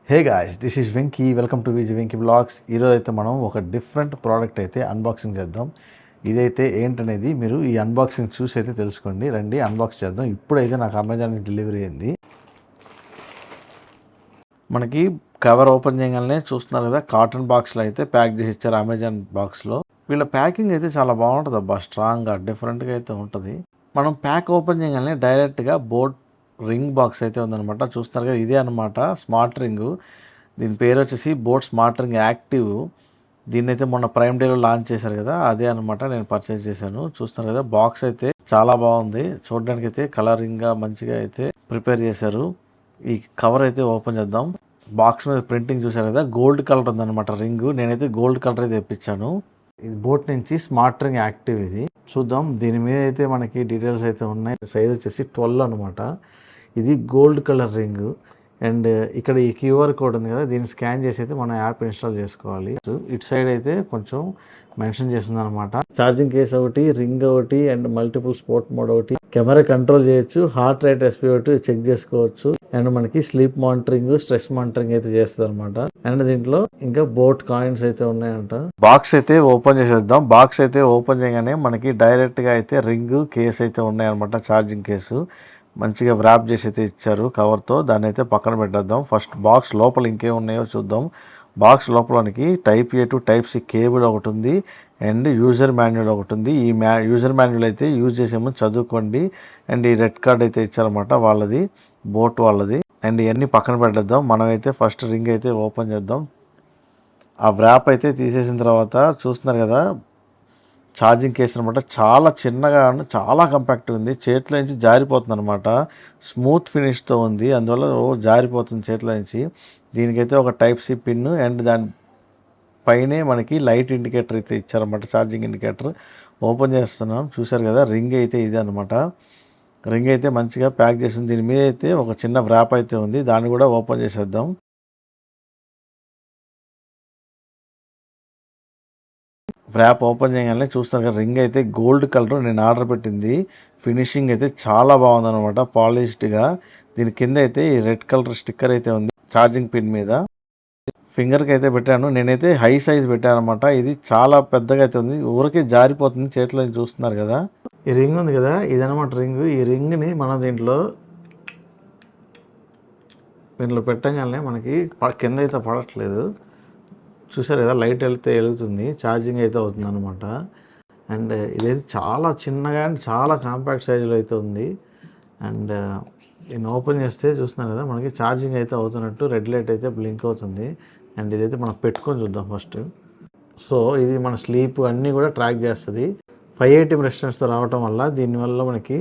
Hey guys, this is Venky. Welcome to Viji Venky vlogs. ఈరోజు అయితే మనం ఒక డిఫరెంట్ ప్రోడక్ట్ అయితే అన్బాక్సింగ్ చేద్దాం. ఇదైతే ఏంటనేది మీరు ఈ అన్బాక్సింగ్ చూసి అయితే తెలుసుకోండి. రండి అన్బాక్స్ చేద్దాం. ఇప్పుడైతే నాకు అమెజాన్ నుంచి డెలివరీ అయింది. మనకి కవర్ ఓపెన్ చేయగానే చూస్తున్నారు కదా, కాటన్ బాక్స్లో అయితే ప్యాక్ చేసి ఇచ్చారు అమెజాన్ బాక్స్లో. వీళ్ళ ప్యాకింగ్ అయితే చాలా బాగుంటుంది అబ్బా, స్ట్రాంగ్గా డిఫరెంట్గా అయితే ఉంటుంది. మనం ప్యాక్ ఓపెన్ చేయగానే డైరెక్ట్గా బోట్ రింగ్ బాక్స్ అయితే ఉందన్నమాట. చూస్తున్నారు కదా, ఇదే అనమాట స్మార్ట్ రింగ్. దీని పేరు వచ్చేసి బోట్ స్మార్ట్ రింగ్ యాక్టివ్. దీన్ని అయితే మొన్న ప్రైమ్ డేలో లాంచ్ చేశారు కదా, అదే అనమాట నేను పర్చేస్ చేశాను. చూస్తున్నారు కదా, బాక్స్ అయితే చాలా బాగుంది. చూడడానికి అయితే కలరింగ్గా మంచిగా అయితే ప్రిపేర్ చేశారు. ఈ కవర్ అయితే ఓపెన్ చేద్దాం. బాక్స్ మీద ప్రింటింగ్ చూశారు కదా, గోల్డ్ కలర్ ఉందన్నమాట రింగ్. నేనైతే గోల్డ్ కలర్ అయితే తెప్పించాను. ఇది బోట్ నుంచి స్మార్ట్ రింగ్ యాక్టివ్. ఇది చూద్దాం. దీని మీద అయితే మనకి డీటెయిల్స్ అయితే ఉన్నాయి. సైజ్ వచ్చేసి 12 అనమాట. ఇది గోల్డ్ కలర్ రింగ్. అండ్ ఇక్కడ ఈ క్యూఆర్ కోడ్ ఉంది కదా, దీన్ని స్కాన్ చేసి అయితే మనం యాప్ ఇన్స్టాల్ చేసుకోవాలి. ఇటు సైడ్ అయితే కొంచెం మెన్షన్ చేస్తుంది అనమాట. ఛార్జింగ్ కేస్ ఒకటి, రింగ్ ఒకటి, అండ్ మల్టిపుల్ స్పోర్ట్ మోడ్ ఒకటి, కెమెరా కంట్రోల్ చేయొచ్చు, హార్ట్ రేట్ SpO2 చెక్ చేసుకోవచ్చు, అండ్ మనకి స్లీప్ మానిటరింగ్, స్ట్రెస్ మానిటరింగ్ అయితే చేస్తుంది అనమాట. అండ్ దీంట్లో ఇంకా బోట్ కాయిన్స్ అయితే ఉన్నాయంట. బాక్స్ అయితే ఓపెన్ చేసేద్దాం. బాక్స్ అయితే ఓపెన్ చేయగానే మనకి డైరెక్ట్గా అయితే రింగ్ కేస్ అయితే ఉన్నాయన్నమాట. ఛార్జింగ్ కేసు మంచిగా వ్రాప్ చేసి అయితే ఇచ్చారు కవర్తో. దాన్ని అయితే పక్కన పెట్టేద్దాం. ఫస్ట్ బాక్స్ లోపల ఇంకేం ఉన్నాయో చూద్దాం. బాక్స్ లోపలకి Type A to Type C cable ఒకటి ఉంది, అండ్ యూజర్ మాన్యువల్ ఒకటి ఉంది. ఈ యూజర్ మాన్యువల్ అయితే యూజ్ చేసేమో చదువుకోండి. అండ్ ఈ రెడ్ కార్డ్ అయితే ఇచ్చారన్నమాట వాళ్ళది, బోట్ వాళ్ళది. అండ్ ఇవన్నీ పక్కన పెట్టేద్దాం. మనమైతే ఫస్ట్ రింగ్ అయితే ఓపెన్ చేద్దాం. ఆ వ్రాప్ అయితే తీసేసిన తర్వాత చూస్తున్నారు కదా, ఛార్జింగ్ కేస్ అనమాట. చాలా చిన్నగా చాలా కంపాక్ట్ ఉంది. చేతిలో నుంచి జారిపోతుంది అనమాట. స్మూత్ ఫినిష్తో ఉంది, అందువల్ల జారిపోతుంది చేతిలో నుంచి. దీనికైతే ఒక Type C పిన్, అండ్ దాని పైనే మనకి లైట్ ఇండికేటర్ అయితే ఇచ్చారన్నమాట, ఛార్జింగ్ ఇండికేటర్. ఓపెన్ చేస్తున్నాం. చూసారు కదా, రింగ్ అయితే ఇదే అనమాట. రింగ్ అయితే మంచిగా ప్యాక్ చేసింది. దీని మీద అయితే ఒక చిన్న వ్రాప్ అయితే ఉంది, దాన్ని కూడా ఓపెన్ చేసేద్దాం. వ్రాప్ ఓపెన్ చేయగానే చూస్తారు కదా, రింగ్ అయితే గోల్డ్ కలర్. నేను ఆర్డర్ పెట్టింది. ఫినిషింగ్ అయితే చాలా బాగుందన్నమాట, పాలిష్డ్గా. దీని కింద అయితే ఈ రెడ్ కలర్ స్టిక్కర్ అయితే ఉంది ఛార్జింగ్ పిన్ మీద. ఫింగర్కి అయితే పెట్టాను. నేనైతే హై సైజ్ పెట్టాను అనమాట. ఇది చాలా పెద్దగా అయితే ఉంది, ఊరికే జారిపోతుంది చేతిలో. చూస్తున్నారు కదా, ఈ రింగ్ ఉంది కదా, ఇదనమాట రింగ్. ఈ రింగ్ని మనం దీంట్లో పెట్టగానే మనకి కింద అయితే పడట్లేదు. చూసారు కదా, లైట్ వెళ్తే వెలుగుతుంది, ఛార్జింగ్ అయితే అవుతుంది అనమాట. అండ్ ఇదైతే చాలా చిన్నగా అండ్ చాలా కాంపాక్ట్ సైజులో అయితే ఉంది. అండ్ దీన్ని ఓపెన్ చేస్తే చూస్తున్నారు కదా, మనకి ఛార్జింగ్ అయితే అవుతున్నట్టు రెడ్ లైట్ అయితే బ్లింక్ అవుతుంది. అండ్ ఇదైతే మనం పెట్టుకొని చూద్దాం ఫస్ట్. సో ఇది మన స్లీప్ అన్నీ కూడా ట్రాక్ చేస్తుంది. 580 రెసిస్టెన్స్తో రావటం వల్ల దీనివల్ల మనకి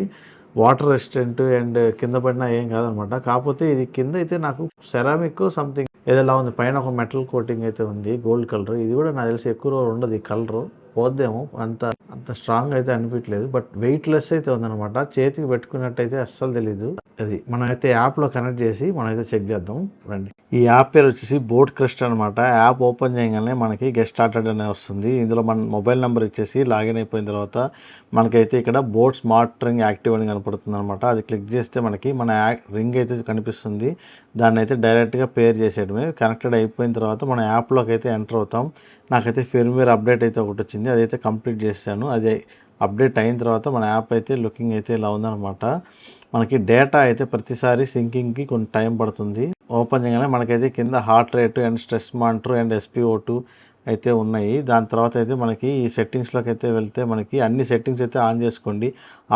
వాటర్ రెసిస్టెంట్ అండ్ కింద పడినా ఏం కాదనమాట. కాకపోతే ఇది కింద అయితే నాకు సెరామిక్ సంథింగ్ ఏదైనా ఉంది, పైన ఒక మెటల్ కోటింగ్ అయితే ఉంది గోల్డ్ కలర్. ఇది కూడా నాకు తెలిసి ఎక్కువ రోజులు ఉండదు ఈ కలర్, పోద్దేమో. అంత స్ట్రాంగ్ అయితే అనిపించలేదు, బట్ వెయిట్ లెస్ అయితే ఉందన్నమాట. చేతికి పెట్టుకున్నట్టయితే అస్సలు తెలీదు. అది మనమైతే యాప్లో కనెక్ట్ చేసి మనమైతే చెక్ చేద్దాం రండి. ఈ యాప్ పేరు వచ్చేసి బోట్ క్రస్ట్ అనమాట. యాప్ ఓపెన్ చేయగానే మనకి గెట్ స్టార్టెడ్ అనే వస్తుంది. ఇందులో మన మొబైల్ నెంబర్ ఇచ్చేసి లాగిన్ అయిపోయిన తర్వాత మనకైతే ఇక్కడ బోట్ స్మార్ట్ రింగ్ యాక్టివ్ అని కనపడుతుంది అనమాట. అది క్లిక్ చేస్తే మనకి మన రింగ్ అయితే కనిపిస్తుంది. దాన్ని అయితే డైరెక్ట్గా పేర్ చేసేయడమే. కనెక్టెడ్ అయిపోయిన తర్వాత మన యాప్లోకి అయితే ఎంటర్ అవుతాం. నాకైతే ఫిర్మ్వేర్ అప్డేట్ అయితే ఒకటి వచ్చింది, అదైతే కంప్లీట్ చేశాను. అదే అప్డేట్ అయిన తర్వాత మన యాప్ అయితే లుకింగ్ అయితే ఇలా ఉందన్నమాట. మనకి డేటా అయితే ప్రతిసారి సింకింగ్కి కొంచెం టైం పడుతుంది. ఓపెన్ చేయగానే మనకైతే కింద heart rate and stress monitor and SpO2 అయితే ఉన్నాయి. దాని తర్వాత అయితే మనకి ఈ సెట్టింగ్స్లోకి అయితే వెళ్తే మనకి అన్ని సెట్టింగ్స్ అయితే ఆన్ చేసుకోండి.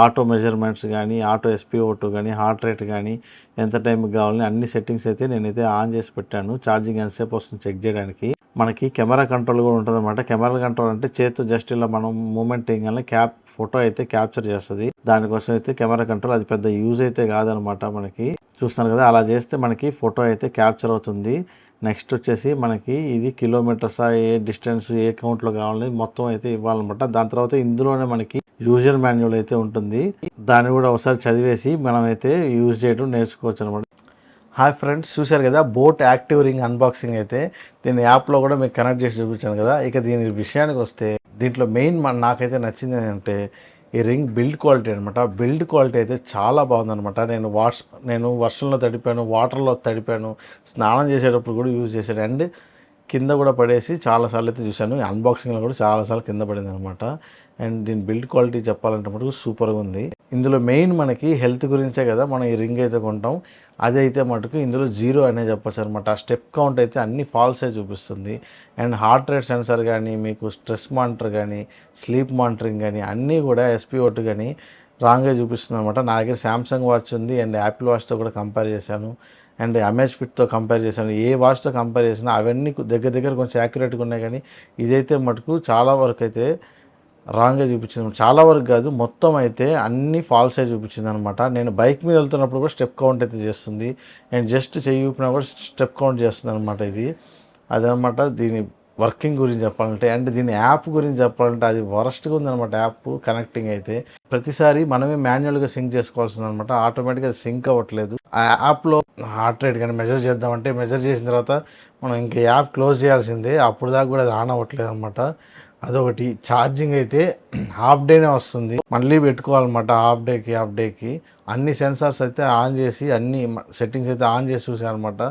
ఆటో మెజర్మెంట్స్ కానీ, ఆటో SpO2 కానీ, హార్ట్ రేట్ కానీ, ఎంత టైంకి కావాలని అన్ని సెట్టింగ్స్ అయితే నేనైతే ఆన్ చేసి పెట్టాను. ఛార్జింగ్ ఎంతసేపు వస్తుంది చెక్ చేయడానికి. మనకి కెమెరా కంట్రోల్ కూడా ఉంటుంది అనమాట. కెమెరా కంట్రోల్ అంటే చేతితో జస్ట్ ఇలా మనం మూమెంట్ చేయగానే ఫోటో అయితే క్యాప్చర్ చేస్తుంది. దానికోసం అయితే కెమెరా కంట్రోల్, అది పెద్ద యూజ్ అయితే కాదనమాట. మనకి చూస్తున్నారు కదా, అలా చేస్తే మనకి ఫోటో అయితే క్యాప్చర్ అవుతుంది. నెక్స్ట్ వచ్చేసి మనకి ఇది కిలోమీటర్స్, ఏ డిస్టెన్స్, ఏ కౌంట్లో కావాలని మొత్తం అయితే ఇవ్వాలన్నమాట. దాని తర్వాత ఇందులోనే మనకి యూజర్ మాన్యువల్ అయితే ఉంటుంది. దాన్ని కూడా ఒకసారి చదివేసి మనమైతే యూజ్ చేయడం నేర్చుకోవచ్చు అనమాట. హాయ్ ఫ్రెండ్స్, చూశారు కదా బోట్ యాక్టివ్ రింగ్ అన్బాక్సింగ్ అయితే. దీని యాప్లో కూడా మీకు కనెక్ట్ చేసి చూపించాను కదా. ఇక దీని విషయానికి వస్తే, దీంట్లో మెయిన్ నాకైతే నచ్చింది ఏంటంటే, ఈ రింగ్ బిల్డ్ క్వాలిటీ అనమాట. బిల్డ్ క్వాలిటీ అయితే చాలా బాగుందనమాట. నేను వర్షంలో తడిపాను, వాటర్లో తడిపాను, స్నానం చేసేటప్పుడు కూడా యూజ్ చేశాను. అండ్ కింద కూడా పడేసి చాలాసార్లు అయితే చూశాను. అన్బాక్సింగ్లో కూడా చాలాసార్లు కింద పడింది అనమాట. అండ్ దీని బిల్డ్ క్వాలిటీ చెప్పాలంటే మటుకు సూపర్గా ఉంది. ఇందులో మెయిన్ మనకి హెల్త్ గురించే కదా మనం ఈ రింగ్ అయితే కొంటాం. అదైతే మటుకు ఇందులో 0 అనే చెప్పొచ్చు అనమాట. ఆ స్టెప్ కౌంట్ అయితే అన్ని ఫాల్సే చూపిస్తుంది. అండ్ హార్ట్ రేట్ సెన్సర్ కానీ, మీకు స్ట్రెస్ మానిటర్ కానీ, స్లీప్ మానిటరింగ్ కానీ అన్నీ కూడా SpO2 కానీ రాంగ్గా చూపిస్తుంది అనమాట. నా దగ్గర శాంసంగ్ వాచ్ ఉంది అండ్ యాపిల్ వాచ్తో కూడా కంపేర్ చేశాను. అండ్ అమెజ్ఫిట్తో కంపేర్ చేశాను. ఏ వాచ్తో కంపేర్ చేసినా అవన్నీ దగ్గర కొంచెం యాక్యురేట్గా ఉన్నాయి. కానీ ఇదైతే మటుకు చాలా వరకు అయితే రాంగ్గా చూపించింది. చాలా వరకు కాదు, మొత్తం అయితే అన్ని ఫాల్సే చూపించింది అనమాట. నేను బైక్ మీద వెళ్తున్నప్పుడు కూడా స్టెప్ కౌంట్ అయితే చేస్తుంది. అండ్ జస్ట్ చెయ్యి ఊపినా కూడా స్టెప్ కౌంట్ చేస్తుంది అనమాట. అదనమాట దీని వర్కింగ్ గురించి చెప్పాలంటే. అండ్ దీని యాప్ గురించి చెప్పాలంటే అది వరస్ట్గా ఉందన్నమాట. యాప్ కనెక్టింగ్ అయితే ప్రతిసారి మనమే మాన్యువల్గా సింక్ చేసుకోవాల్సింది అనమాట. ఆటోమేటిక్గా సింక్ అవ్వట్లేదు. ఆ యాప్లో హార్ట్ రేట్ కానీ మెజర్ చేద్దామంటే మెజర్ చేసిన తర్వాత మనం ఇంకా యాప్ క్లోజ్ చేయాల్సిందే. అప్పుడు దాకా కూడా అది ఆన్ అవ్వట్లేదు అనమాట. అదొకటి. ఛార్జింగ్ అయితే హాఫ్ డేనే వస్తుంది. మళ్ళీ పెట్టుకోవాలన్నమాట హాఫ్ డేకి. అన్ని సెన్సార్స్ అయితే ఆన్ చేసి అన్ని సెట్టింగ్స్ అయితే ఆన్ చేసి చూసానమాట.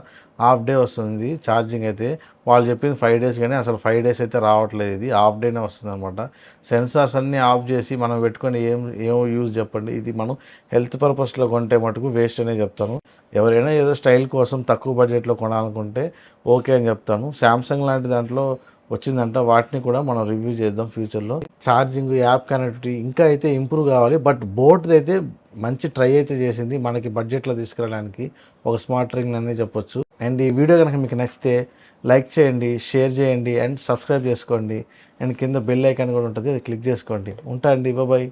హాఫ్ డే వస్తుంది ఛార్జింగ్ అయితే. వాళ్ళు చెప్పింది 5 days కానీ అసలు 5 days అయితే రావట్లేదు. ఇది హాఫ్ డేనే వస్తుంది అనమాట. సెన్సార్స్ అన్నీ ఆఫ్ చేసి మనం పెట్టుకొని ఏం యూజ్ చెప్పండి. ఇది మనం హెల్త్ పర్పస్లో కొంటే మటుకు వేస్ట్ అనే చెప్తాను. ఎవరైనా ఏదో స్టైల్ కోసం తక్కువ బడ్జెట్లో కొనాలనుకుంటే ఓకే అని చెప్తాను. శాంసంగ్ లాంటి దాంట్లో వచ్చిందంట, వాటిని కూడా మనం రివ్యూ చేద్దాం ఫ్యూచర్లో. ఛార్జింగ్, యాప్ కనెక్టివిటీ ఇంకా అయితే ఇంప్రూవ్ కావాలి. బట్ బోట్ది అయితే మంచి ట్రై అయితే చేసింది మనకి బడ్జెట్లో తీసుకురావడానికి. ఒక స్మార్ట్ రింగ్ అనే చెప్పొచ్చు. అండ్ ఈ వీడియో కనుక మీకు నచ్చితే లైక్ చేయండి, షేర్ చేయండి అండ్ సబ్స్క్రైబ్ చేసుకోండి. అండ్ కింద బెల్ ఐకాన్ కూడా ఉంటుంది, అది క్లిక్ చేసుకోండి. ఉంటా అండి, బాయ్.